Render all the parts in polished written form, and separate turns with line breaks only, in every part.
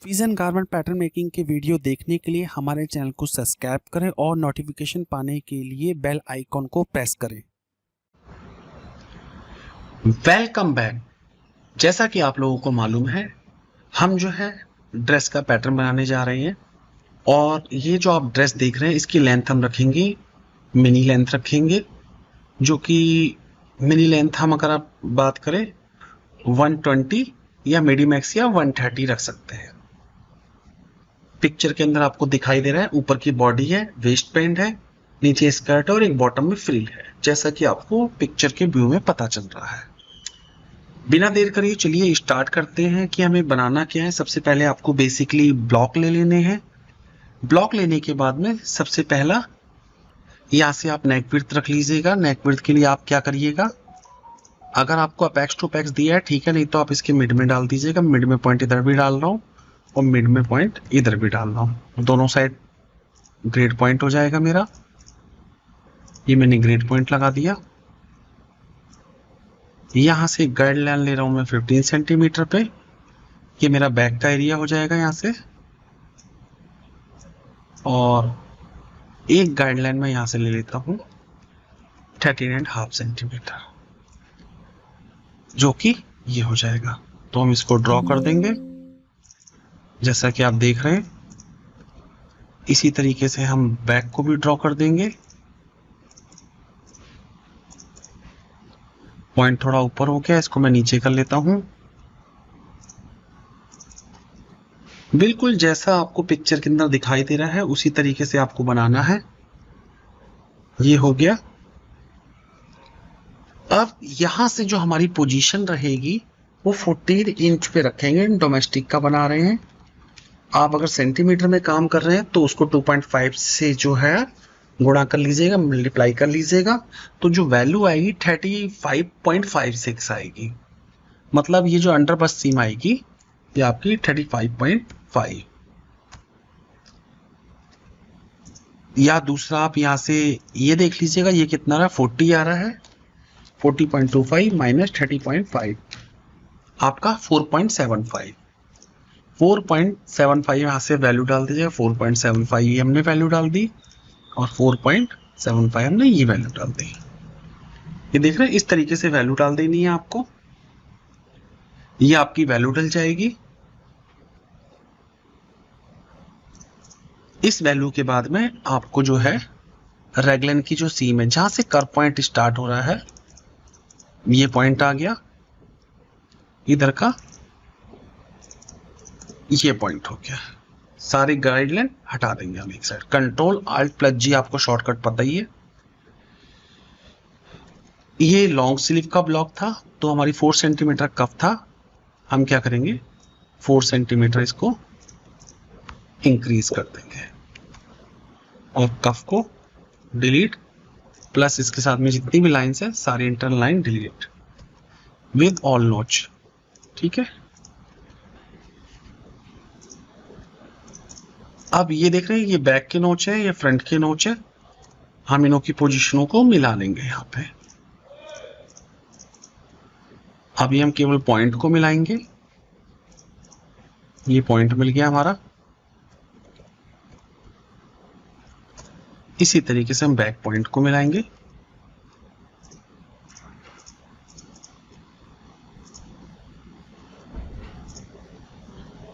Fission garment pattern making के video देखने के लिए हमारे चैनल को सब्सक्राइब करें और नोटिफिकेशन पाने के लिए बेल आइकॉन को प्रेस करें।
Welcome back. जैसा कि आप लोगों को मालूम है, हम जो है ड्रेस का पैटर्न बनाने जा रहे हैं और ये जो आप ड्रेस देख रहे हैं इसकी लेंथ हम रखेंगे, मिनी लेंथ रखेंगे, जो कि मिनी लेंथ हम अगर आप बात करें 120 या मीडियम एक्स या 130 रख सकते हैं। पिक्चर के अंदर आपको दिखाई दे रहा है, ऊपर की बॉडी है, वेस्ट पैंट है, नीचे स्कर्ट है और एक बॉटम में फ्रिल है, जैसा कि आपको पिक्चर के व्यू में पता चल रहा है। बिना देर करिए चलिए स्टार्ट करते हैं कि हमें बनाना क्या है। सबसे पहले आपको बेसिकली ब्लॉक ले लेने हैं। ब्लॉक लेने के बाद में सबसे पहला यहाँ से आप नेक विड्थ रख लीजिएगा। नेक विड्थ के लिए आप क्या करिएगा, अगर आपको अपेक्स टू अपेक्स दिया है ठीक है, नहीं तो आप इसके मिड में डाल दीजिएगा। मिड में पॉइंट इधर भी डाल रहा हूँ और मिड में पॉइंट इधर भी डाल रहा हूँ, दोनों साइड ग्रेड पॉइंट हो जाएगा मेरा। ये मैंने ग्रेड पॉइंट लगा दिया। यहाँ से गाइडलाइन ले रहा हूँ मैं 15 सेंटीमीटर पे। ये मेरा बैक का एरिया हो जाएगा यहाँ से, और एक गाइडलाइन में यहाँ से ले लेता हूँ 13.5 सेंटीमीटर, जो कि ये हो जाएगा। तो हम इसको ड्रॉ कर देंगे जैसा कि आप देख रहे हैं। इसी तरीके से हम बैक को भी ड्रॉ कर देंगे। पॉइंट थोड़ा ऊपर हो गया, इसको मैं नीचे कर लेता हूं। बिल्कुल जैसा आपको पिक्चर के अंदर दिखाई दे रहा है उसी तरीके से आपको बनाना है। ये हो गया। अब यहां से जो हमारी पोजीशन रहेगी वो 14 इंच पे रखेंगे। डोमेस्टिक का बना रहे हैं, आप अगर सेंटीमीटर में काम कर रहे हैं तो उसको 2.5 से जो है गुणा कर लीजिएगा, मल्टीप्लाई कर लीजिएगा, तो जो वैल्यू आएगी 35.56 आएगी। मतलब ये जो अंडर बस सीम आएगी ये आपकी 35.5। या दूसरा आप यहाँ से ये देख लीजिएगा, ये कितना रहा, 40 आ रहा है। 40.25 माइनस 30.5 आपका 4.75। 4.75 यहाँ से वैल्यू डाल दीजिएगा। 4.75 ये हमने वैल्यू डाल दी और 4.75 हमने ये वैल्यू डाल दी। ये देख रहे हैं, इस तरीके से वैल्यू डाल देनी है आपको। ये आपकी वैल्यू डल जाएगी। इस वैल्यू के बाद में आपको जो है रेगलन की जो सीम है, जहां से कर्व पॉइंट स्टार्ट हो रहा है, ये पॉइंट आ गया इधर का, ये पॉइंट हो गया। सारी गाइडलाइन हटा देंगे हम एक साइड। कंट्रोल आल्ट प्लस जी आपको शॉर्टकट पता ही है। ये लॉन्ग स्लीव का ब्लॉक था तो हमारी 4 सेंटीमीटर कफ था। हम क्या करेंगे, 4 सेंटीमीटर इसको इंक्रीज कर देंगे और कफ को डिलीट, प्लस इसके साथ में जितनी भी लाइंस है सारी internal line delete with all नोच। ठीक है, अब ये देख रहे हैं, ये बैक के नोच है, ये फ्रंट के नोच है। हम इनों की पोजीशनों को मिला लेंगे यहाँ पे। अभी हम केवल पॉइंट को मिलाएंगे। ये पॉइंट मिल गया हमारा। इसी तरीके से हम बैक पॉइंट को मिलाएंगे।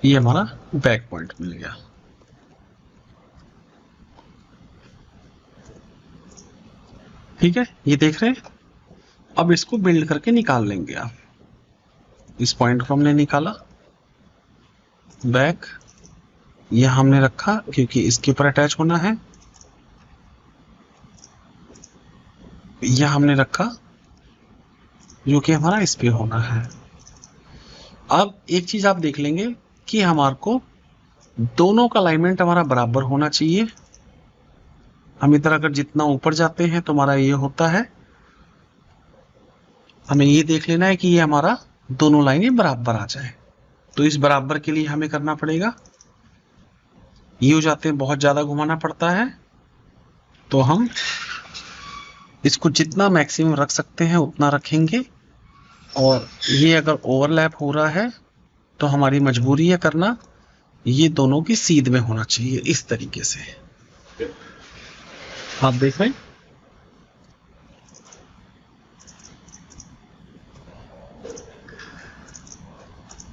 ये हमारा बैक पॉइंट मिल गया। ठीक है, ये देख रहे हैं। अब इसको बिल्ड करके निकाल लेंगे आप। इस पॉइंट को हमने निकाला, बैक ये हमने रखा क्योंकि इसके ऊपर अटैच होना है। यह हमने रखा जो कि हमारा इस पे होना है। अब एक चीज आप देख लेंगे कि हमारे को दोनों का अलाइनमेंट हमारा बराबर होना चाहिए। हम इधर अगर जितना ऊपर जाते हैं तो हमारा ये होता है, हमें ये देख लेना है कि ये हमारा दोनों लाइनें बराबर आ जाए। तो इस बराबर के लिए हमें करना पड़ेगा, ये हो जाते हैं बहुत ज्यादा घुमाना पड़ता है, तो हम इसको जितना मैक्सिमम रख सकते हैं उतना रखेंगे। और ये अगर ओवरलैप हो रहा है तो हमारी मजबूरी है करना, ये दोनों की सीध में होना चाहिए इस तरीके से। आप देख रहे हैं,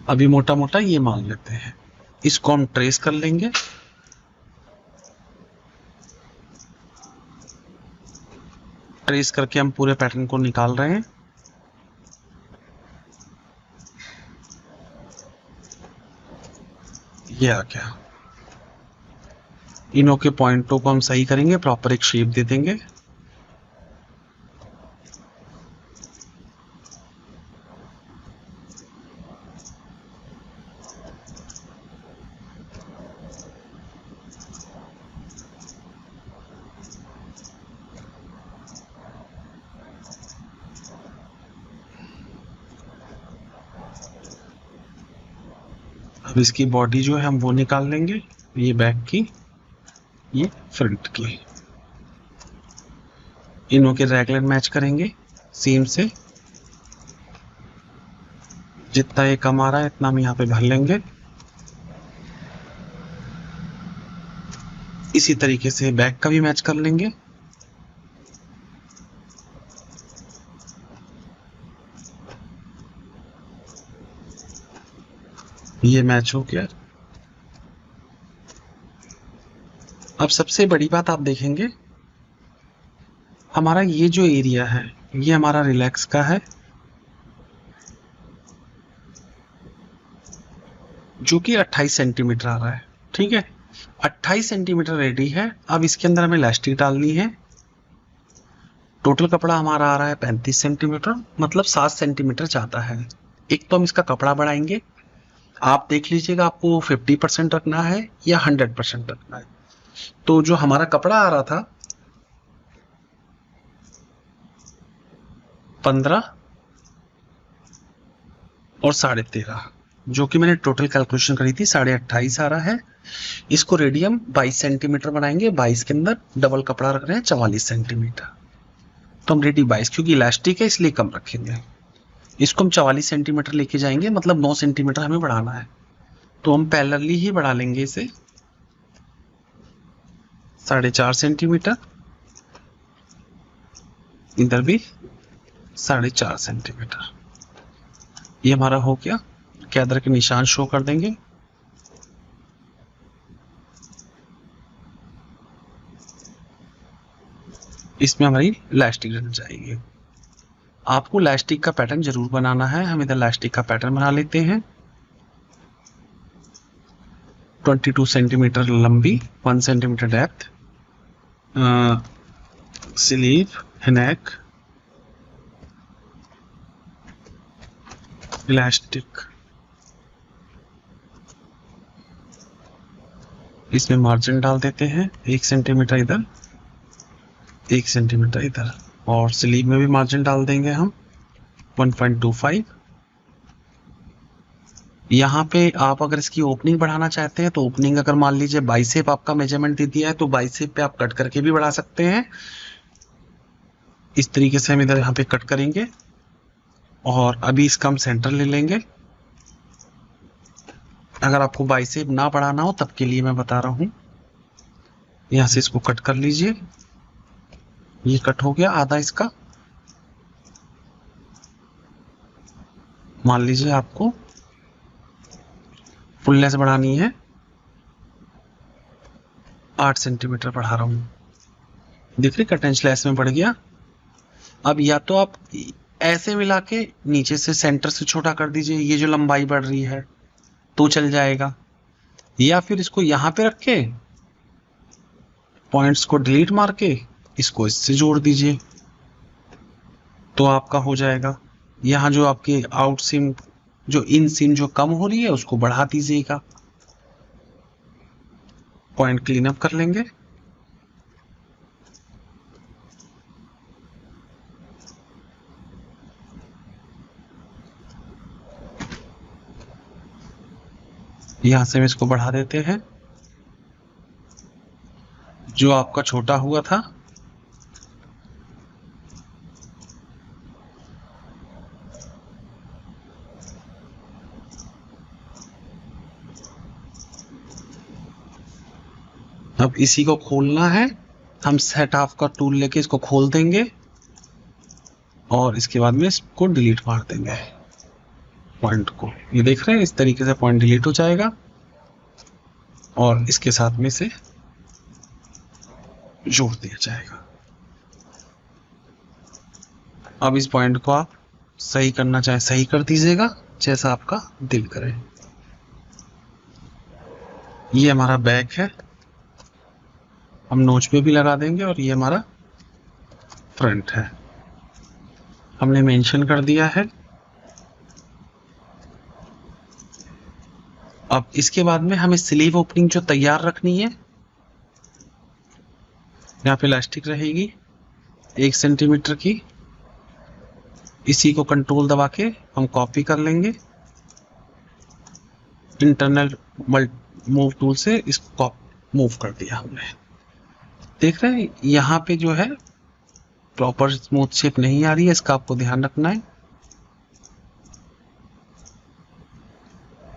अभी मोटा मोटा ये मान लेते हैं। इसको हम ट्रेस कर लेंगे। ट्रेस करके हम पूरे पैटर्न को निकाल रहे हैं। ये आ गया। इनों के पॉइंटों को हम सही करेंगे, प्रॉपर एक शेप दे देंगे। अब इसकी बॉडी जो है हम वो निकाल लेंगे, ये बैक की, ये फ्रंट की। इनों के रैगलर मैच करेंगे सीम से। जितना ये कम आ रहा है इतना हम यहाँ पे भर लेंगे। इसी तरीके से बैक का भी मैच कर लेंगे। ये मैच हो गया। अब सबसे बड़ी बात आप देखेंगे, हमारा ये जो एरिया है ये हमारा रिलैक्स का है, जो कि 28 सेंटीमीटर आ रहा है। ठीक है, 28 सेंटीमीटर रेडी है। अब इसके अंदर हमें इलास्टिक डालनी है। टोटल कपड़ा हमारा आ रहा है 35 सेंटीमीटर, मतलब 7 सेंटीमीटर चाहता है। एक तो हम इसका कपड़ा बढ़ाएंगे। आप देख लीजिएगा आपको 50% रखना है या 100% रखना है। तो जो हमारा कपड़ा आ रहा था 15 और 13.5, जो कि मैंने टोटल कैलकुलेशन करी थी 28.5 आ रहा है। इसको रेडियम 22 सेंटीमीटर बनाएंगे। 22 के अंदर डबल कपड़ा रख रहे हैं 44 सेंटीमीटर, तो हम रेडी 22, क्योंकि इलास्टिक है इसलिए कम रखेंगे। इसको हम 44 सेंटीमीटर लेके जाएंगे, मतलब 9 सेंटीमीटर हमें बढ़ाना है। तो हम पैरेलली ही बढ़ा लेंगे इसे 4.5 सेंटीमीटर, इधर भी 4.5 सेंटीमीटर। ये हमारा हो गया। कैदर के निशान शो कर देंगे। इसमें हमारी इलास्टिक रह जाएगी। आपको इलास्टिक का पैटर्न जरूर बनाना है। हम इधर इलास्टिक का पैटर्न बना लेते हैं। 22 सेंटीमीटर लंबी, 1 सेंटीमीटर डेप्थ, स्लीव, नेक, इलास्टिक। इसमें मार्जिन डाल देते हैं 1 सेंटीमीटर इधर, 1 सेंटीमीटर इधर, और स्लीव में भी मार्जिन डाल देंगे हम 1.25। यहाँ पे आप अगर इसकी ओपनिंग बढ़ाना चाहते हैं तो ओपनिंग, अगर मान लीजिए बाइसेप आपका मेजरमेंट दे दिया है तो बाइसेप पे आप कट करके भी बढ़ा सकते हैं। इस तरीके से हम इधर यहाँ पे कट करेंगे और अभी इसका हम सेंटर ले लेंगे। अगर आपको बाइसेप ना बढ़ाना हो तब के लिए मैं बता रहा हूँ। यहाँ से इसको कट कर लीजिए। ये कट हो गया आधा इसका। मान लीजिए आपको फुलनेस बढ़ानी है, 8 सेंटीमीटर बढ़ा रहा हूँ। देख रहे कट एंड स्लैश में बढ़ गया। अब या तो आप ऐसे मिला के नीचे से सेंटर से छोटा कर दीजिए, ये जो लंबाई बढ़ रही है तो चल जाएगा, या फिर इसको यहाँ पे रख के पॉइंट्स को डिलीट मार के इसको इससे जोड़ दीजिए तो आपका हो जाएगा। यहाँ जो आपके आउट सिम, जो इन सिम जो कम हो रही है उसको बढ़ा दीजिएगा। पॉइंट क्लीन अप कर लेंगे। यहां से हम इसको बढ़ा देते हैं। जो आपका छोटा हुआ था अब इसी को खोलना है, हम सेट ऑफ का टूल लेके इसको खोल देंगे और इसके बाद में इसको डिलीट मार देंगे पॉइंट को। ये देख रहे हैं, इस तरीके से पॉइंट डिलीट हो जाएगा और इसके साथ में से जोड़ दिया जाएगा। अब इस पॉइंट को आप सही करना चाहे सही कर दीजिएगा, जैसा आपका दिल करे। ये हमारा बैक है, हम नोच पे भी लगा देंगे और ये हमारा फ्रंट है, हमने मेंशन कर दिया है। अब इसके बाद में हमें स्लीव ओपनिंग जो तैयार रखनी है, यहाँ पे इलास्टिक रहेगी 1 सेंटीमीटर की, इसी को कंट्रोल दबा के हम कॉपी कर लेंगे इंटरनल मूव टूल से, इसको मूव कर दिया हमने। देख रहे हैं यहाँ पे जो है प्रॉपर स्मूथ शेप नहीं आ रही है, इसका आपको ध्यान रखना है।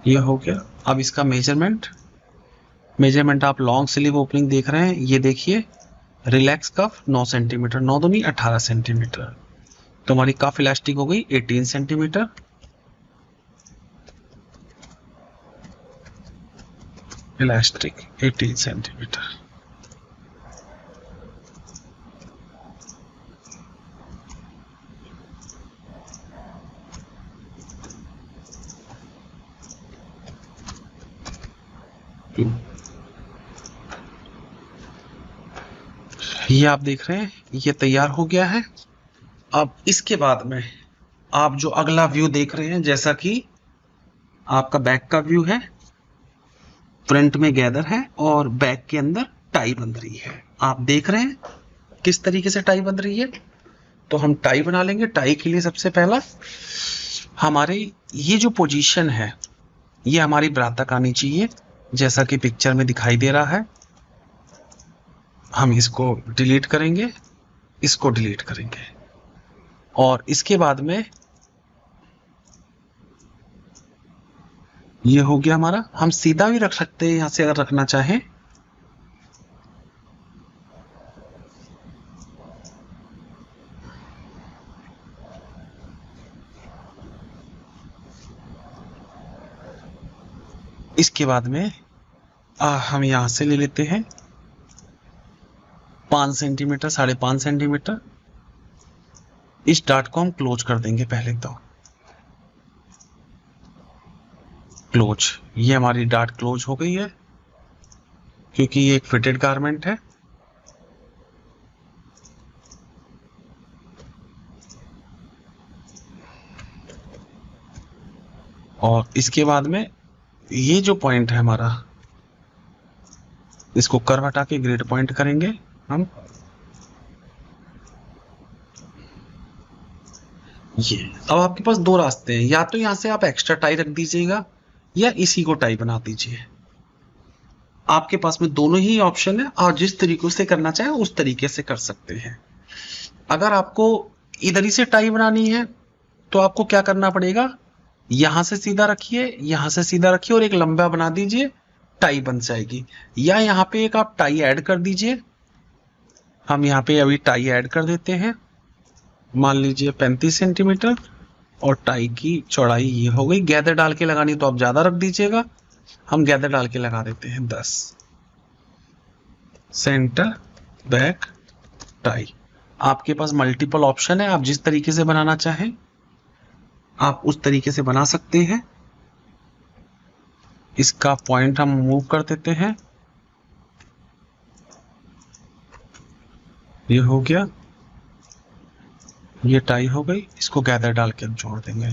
ये हो गया। अब इसका मेजरमेंट आप लॉन्ग स्लीव ओपनिंग देख रहे हैं, ये देखिए रिलैक्स कफ 9 सेंटीमीटर, 9 दूनी 18 सेंटीमीटर, तो हमारी कफ इलास्टिक हो गई 18 सेंटीमीटर। Elastic 18 centimetre. ये आप देख रहे हैं, ये तैयार हो गया है। अब इसके बाद में आप जो अगला व्यू देख रहे हैं, जैसा कि आपका बैक का व्यू है, फ्रंट में गैदर है और बैक के अंदर टाई बन रही है। आप देख रहे हैं किस तरीके से टाई बन रही है। तो हम टाई बना लेंगे। टाई के लिए सबसे पहला हमारे ये जो पोजीशन है, ये हमारी ब्रातक आनी चाहिए, जैसा कि पिक्चर में दिखाई दे रहा है। हम इसको डिलीट करेंगे, इसको डिलीट करेंगे और इसके बाद में ये हो गया हमारा। हम सीधा भी रख सकते हैं, यहां से अगर रखना चाहें। इसके बाद में हम यहां से ले लेते हैं 5 सेंटीमीटर, 5.5 सेंटीमीटर। इस डार्ट को हम क्लोज कर देंगे पहले तो। क्लोज, ये हमारी डार्ट क्लोज हो गई है क्योंकि ये एक फिटेड गारमेंट है। और इसके बाद में ये जो पॉइंट है हमारा, इसको कर्व हटा के ग्रेड पॉइंट करेंगे हम। ये अब आपके पास 2 रास्ते हैं, या तो यहां से आप एक्स्ट्रा टाई रख दीजिएगा या इसी को टाई बना दीजिए। आपके पास में दोनों ही ऑप्शन है और जिस तरीके से करना चाहे उस तरीके से कर सकते हैं। अगर आपको इधर ही से टाई बनानी है तो आपको क्या करना पड़ेगा, यहां से सीधा रखिए, यहां से सीधा रखिए और एक लंबा बना दीजिए, टाई बन जाएगी। या यहाँ पे एक आप टाई ऐड कर दीजिए। हम यहाँ पे अभी टाई ऐड कर देते हैं, मान लीजिए 35 सेंटीमीटर और टाई की चौड़ाई ये हो गई। गैदर डाल के लगानी तो आप ज्यादा रख दीजिएगा, हम गैदर डाल के लगा देते हैं 10। सेंटर बैक टाई, आपके पास मल्टीपल ऑप्शन है, आप जिस तरीके से बनाना चाहें आप उस तरीके से बना सकते हैं। इसका पॉइंट हम मूव कर देते हैं, ये हो गया, ये टाई हो गई। इसको गैदर डाल के हम जोड़ देंगे।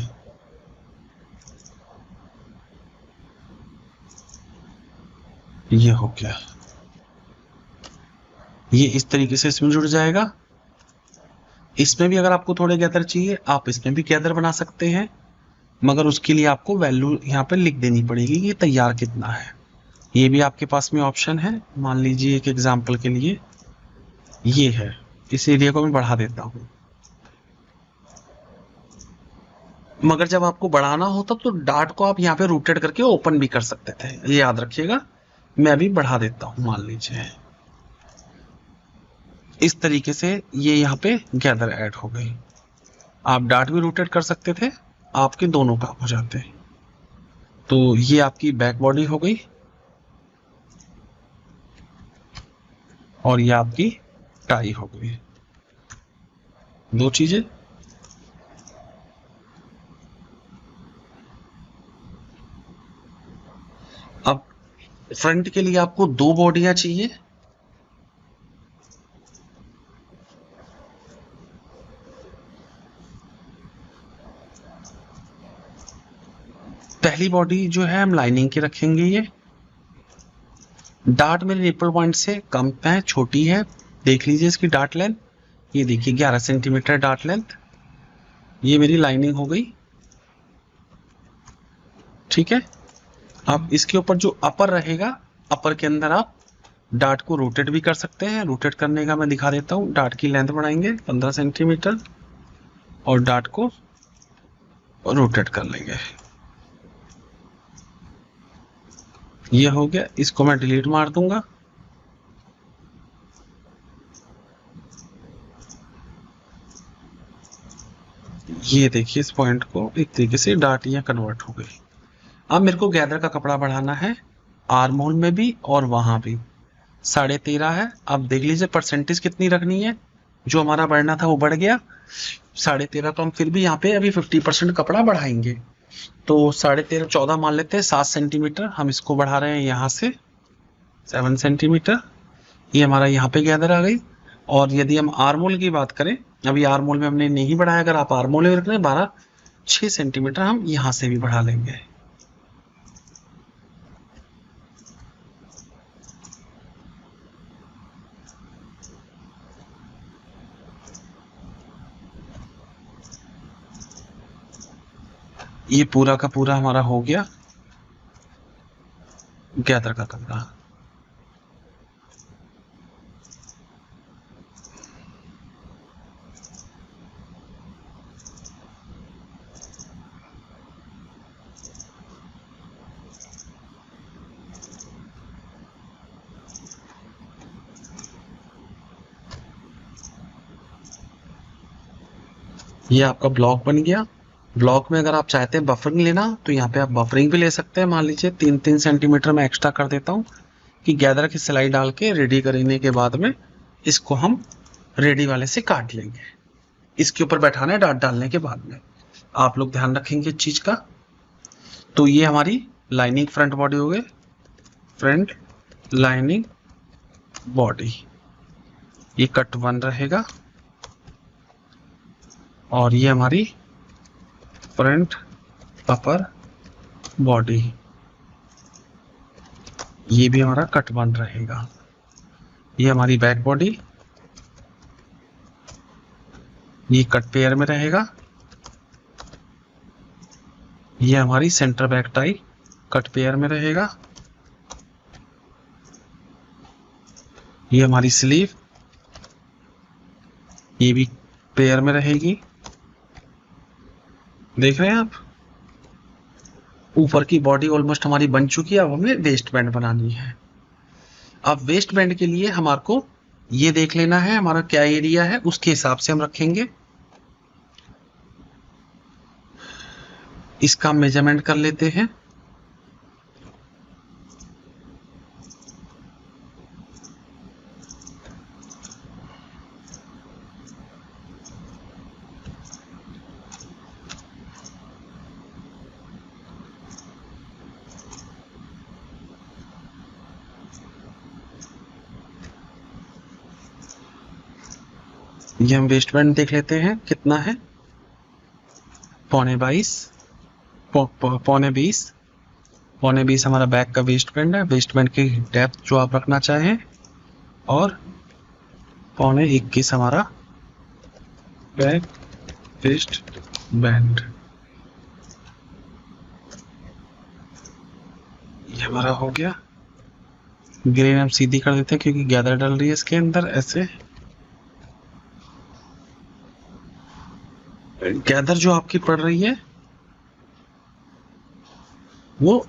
ये हो गया, ये इस तरीके से इसमें जुड़ जाएगा। इसमें भी अगर आपको थोड़े गैदर चाहिए आप इसमें भी गैदर बना सकते हैं, मगर उसके लिए आपको वैल्यू यहाँ पे लिख देनी पड़ेगी कि तैयार कितना है। ये भी आपके पास में ऑप्शन है। मान लीजिए एक एग्जांपल के लिए ये है, इस एरिया को मैं बढ़ा देता हूँ। मगर जब आपको बढ़ाना होता तो डार्ट को आप यहाँ पे रोटेट करके ओपन भी कर सकते थे, ये याद रखिएगा। मैं अभी बढ़ा देता हूँ, मान लीजिए इस तरीके से ये यहाँ पे गैदर ऐड हो गई। आप डार्ट भी रोटेट कर सकते थे, आपके दोनों काम हो जाते। तो ये आपकी बैक बॉडी हो गई और ये आपकी टाई हो गई, दो चीजें। अब फ्रंट के लिए आपको दो बॉडियां चाहिए। पहली बॉडी जो है हम लाइनिंग की रखेंगे। ये डार्ट मेरे निपल पॉइंट से कम है, छोटी है। देख लीजिए इसकी डार्ट लेंथ, ये देखिए 11 सेंटीमीटर डार्ट लेंथ। ये मेरी लाइनिंग हो गई, ठीक है। अब इसके ऊपर जो अपर रहेगा, अपर के अंदर आप डार्ट को रोटेट भी कर सकते हैं। रोटेट करने का मैं दिखा देता हूँ। डार्ट की लेंथ बढ़ाएंगे 15 सेंटीमीटर और डार्ट को रोटेट कर लेंगे। ये हो गया, इसको मैं डिलीट मार दूंगा। ये देखिए इस पॉइंट को एक तरीके से डार्ट यहाँ कन्वर्ट हो गई। अब मेरे को गैदर का कपड़ा बढ़ाना है, आर्म होल में भी और वहां भी। 13.5 है। अब देख लीजिए परसेंटेज कितनी रखनी है। जो हमारा बढ़ना था वो बढ़ गया 13.5, तो हम फिर भी यहाँ पे अभी 50% कपड़ा बढ़ाएंगे। तो 13.5 14 मान लेते हैं, 7 सेंटीमीटर हम इसको बढ़ा रहे हैं यहाँ से 7 सेंटीमीटर। ये हमारा यहाँ पे गैदर आ गई। और यदि हम आर्मोल की बात करें, अभी आर्मोल में हमने नहीं बढ़ाया, अगर आप आर्मोल में रख रहे हैं 6 सेंटीमीटर हम यहाँ से भी बढ़ा लेंगे। ये पूरा का पूरा हमारा हो गया गैदर का कपड़ा। ये आपका ब्लॉक बन गया। ब्लॉक में अगर आप चाहते हैं बफरिंग लेना तो यहाँ पे आप बफरिंग भी ले सकते हैं। मान लीजिए 3-3 सेंटीमीटर में एक्स्ट्रा कर देता हूँ कि गैदर की सिलाई डाल के रेडी करने के बाद में इसको हम रेडी वाले से काट लेंगे। इसके ऊपर बैठाना है डार्ट डालने के बाद में। आप लोग ध्यान रखेंगे इस चीज का। तो ये हमारी लाइनिंग फ्रंट बॉडी हो गई, फ्रंट लाइनिंग बॉडी। ये कट 1 रहेगा और ये हमारी फ्रंट अपर बॉडी, ये भी हमारा कट 1 रहेगा। ये हमारी बैक बॉडी, ये कट पेयर में रहेगा। ये हमारी centre back tie cut pair में रहेगा। ये हमारी स्लीव, ये भी पेयर में रहेगी। देख रहे हैं आप, ऊपर की बॉडी ऑलमोस्ट हमारी बन चुकी है। अब हमें वेस्ट बैंड बनानी है। अब वेस्ट बैंड के लिए हमारे को ये देख लेना है हमारा क्या एरिया है, उसके हिसाब से हम रखेंगे। इसका मेजरमेंट कर लेते हैं। ये हम वेस्ट बैंड देख लेते हैं कितना है, 22.5, पौने 20 हमारा बैक का वेस्ट बैंड है। वेस्ट बैंड की डेप्थ जो आप रखना चाहें, और 21.5 हमारा बैक वेस्ट बैंड। ये हमारा हो गया। ग्रेन हम सीधी कर देते हैं क्योंकि गैदर डल रही है इसके अंदर। ऐसे गैदर जो आपकी पड़ रही है वो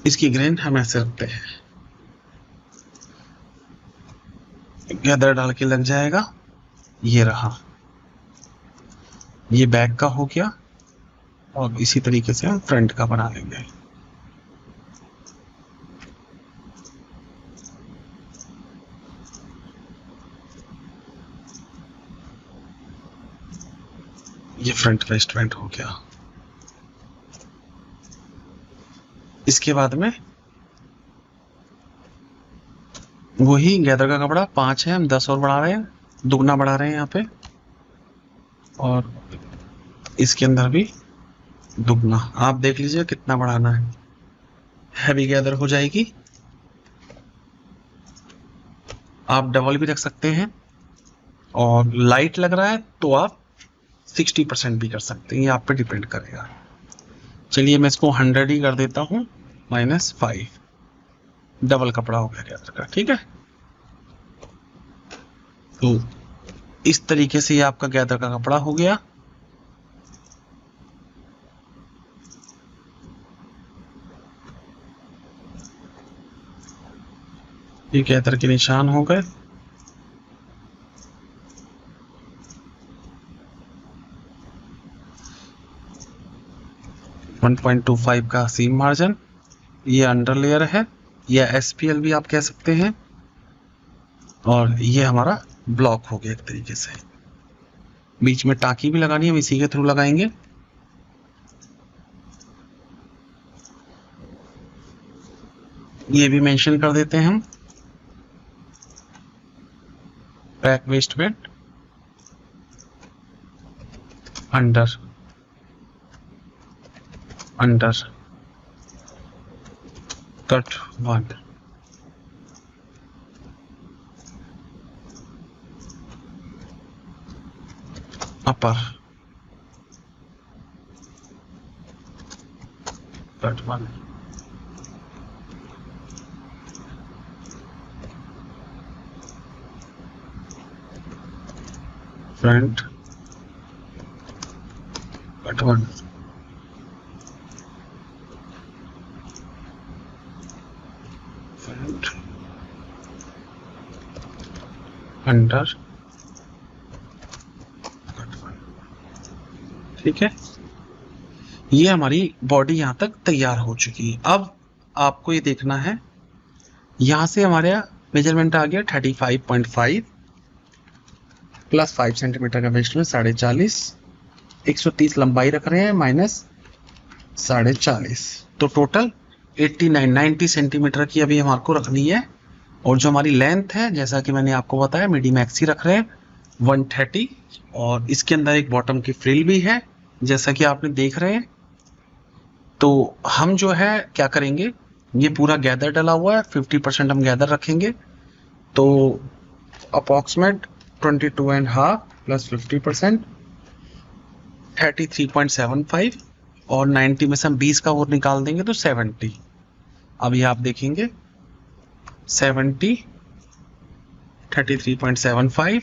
इसकी ग्रेन हम ऐसे रखते हैं, गैदर डाल के लग जाएगा। ये रहा, ये बैक का हो गया और इसी तरीके से हम फ्रंट का बना लेंगे। ये फ्रंट वेस्टबैंड हो गया। इसके बाद में वही गैदर का कपड़ा 5 है, हम 10 और बढ़ा रहे हैं, दुगना बढ़ा रहे हैं यहाँ पे, और इसके अंदर भी दुगना। आप देख लीजिए कितना बढ़ाना है। हैवी गैदर हो जाएगी। आप डबल भी रख सकते हैं, और लाइट लग रहा है तो आप 60% भी कर सकते हैं, ये आप पे डिपेंड करेगा। चलिए मैं इसको 100 ही कर देता हूँ, -5। डबल कपड़ा हो गया गैदर का, ठीक है। तो इस तरीके से ये आपका गैदर का कपड़ा हो गया। ये गैदर के निशान हो गए। .25 का सीम मार्जिन, ये अंडर लेयर है, या SPL भी आप कह सकते हैं, और ये हमारा ब्लॉक हो गया एक तरीके से। बीच में टाँकी भी लगानी है, हम इसी के थ्रू लगाएंगे। ये भी मेंशन कर देते हैं हम, back वेस्टबैंड, under under cut 1, upper cut 1, front cut 1, front under cut 1, ठीक है। ये हमारी बॉडी यहाँ तक तैयार हो चुकी है। अब आपको ये देखना है, यहाँ से हमारे मेजरमेंट आ गया 35.5 प्लस 5 सेंटीमीटर का वेस्ट में 40.5, 130 लंबाई रख रहे हैं माइनस 40.5, तो टोटल 90 सेंटीमीटर की अभी हमारे को रखनी है। और जो हमारी लेंथ है, जैसा कि मैंने आपको बताया, मीडी मैक्सी रख रहे हैं 130, और इसके अंदर एक बॉटम की फ्रिल भी है, जैसा कि आपने देख रहे हैं। तो हम जो है क्या करेंगे, ये पूरा गैदर डला हुआ है, 50% हम गैदर रखेंगे, तो अप्रॉक्सीमेट 22.5 प्लस 50% 33.75, और 90 में से हम 20 का और निकाल देंगे तो 70। अभी आप देखेंगे 70, 33.75,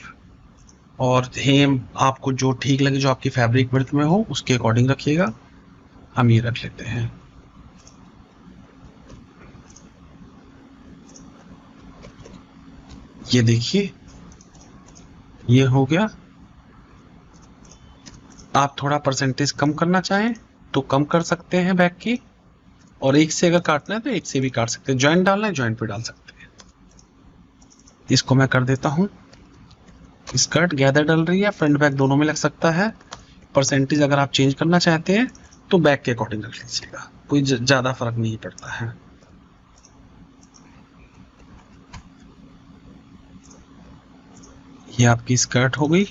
और हेम आपको जो ठीक लगे, जो आपकी फैब्रिक विड्थ में हो, उसके अकॉर्डिंग रखिएगा। हम ये रख लेते हैं। ये देखिए, ये हो गया। आप थोड़ा परसेंटेज कम करना चाहें तो कम कर सकते हैं बैक की, और एक से अगर काटना है तो एक से भी काट सकते हैं। जॉइंट डालना है जॉइंट पे डाल सकते हैं। इसको मैं कर देता हूँ। स्कर्ट गैदर डल रही है, फ्रंट बैक दोनों में लग सकता है। परसेंटेज अगर आप चेंज करना चाहते हैं तो बैक के अकॉर्डिंग रख लीजिएगा, कोई ज़्यादा फर्क नहीं पड़ता है। ये आपकी स्कर्ट हो गई।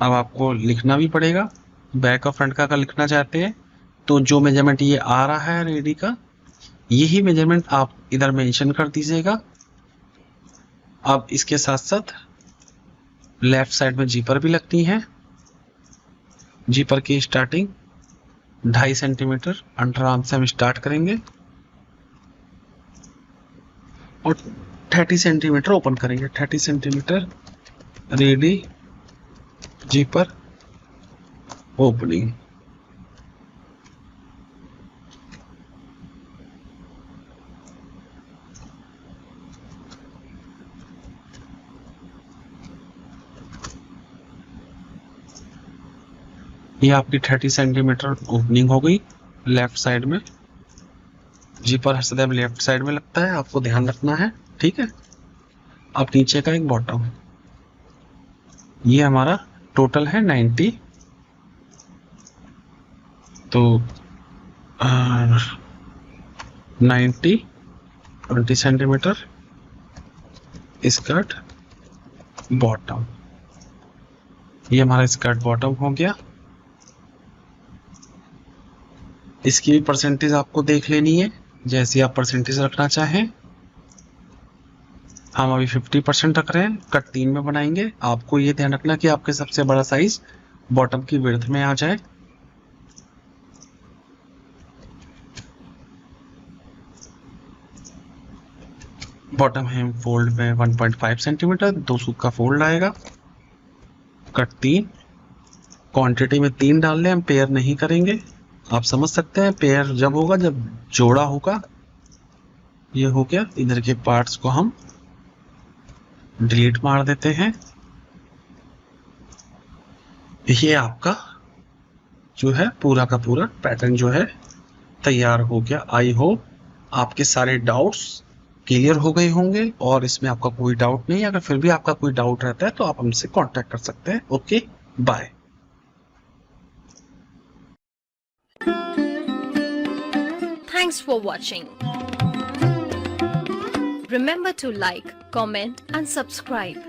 अब आपको लिखना भी पड़ेगा, बैक और फ्रंट का अगर लिखना चाहते हैं तो जो मेजरमेंट ये आ रहा है रेडी का, यही मेजरमेंट आप इधर मेंशन कर दीजिएगा। अब इसके साथ साथ लेफ्ट साइड में जीपर भी लगती है। जीपर की स्टार्टिंग 2.5 सेंटीमीटर अंडर आर्म से हम स्टार्ट करेंगे, और 30 सेंटीमीटर ओपन करेंगे। 30 सेंटीमीटर रेडी, जीपर, ओपनिंग। ये आपकी 30 सेंटीमीटर ओपनिंग हो गई लेफ्ट साइड में। जीपर सदैव लेफ्ट साइड में लगता है, आपको ध्यान रखना है, ठीक है। अब नीचे का एक बॉटम, ये हमारा टोटल है 90, तो 90 20 सेंटीमीटर स्कर्ट बॉटम, ये हमारा स्कर्ट बॉटम हो गया। इसकी भी परसेंटेज आपको देख लेनी है, जैसे आप परसेंटेज रखना चाहें। हम अभी 50% रख रहे हैं, कट 3 में बनाएंगे। आपको ये ध्यान रखना कि आपके सबसे बड़ा साइज बॉटम की विड्थ में आ जाए। बॉटम हेम फोल्ड में 1.5 सेंटीमीटर 2 सूत का फोल्ड आएगा। कट 3, क्वांटिटी में 3 डाल लें, हम पेयर नहीं करेंगे। आप समझ सकते हैं पेयर जब होगा जब जोड़ा होगा। ये हो गया, इधर के पार्ट्स को हम डिलीट मार देते हैं। ये आपका जो है पूरा का पूरा पैटर्न जो है तैयार हो गया। आई होप आपके सारे डाउट्स क्लियर हो गए होंगे और इसमें आपका कोई डाउट नहीं है। अगर फिर भी आपका कोई डाउट रहता है तो आप हमसे कांटेक्ट कर सकते हैं। Okay, bye.
Thanks for watching. Remember to like, comment and subscribe.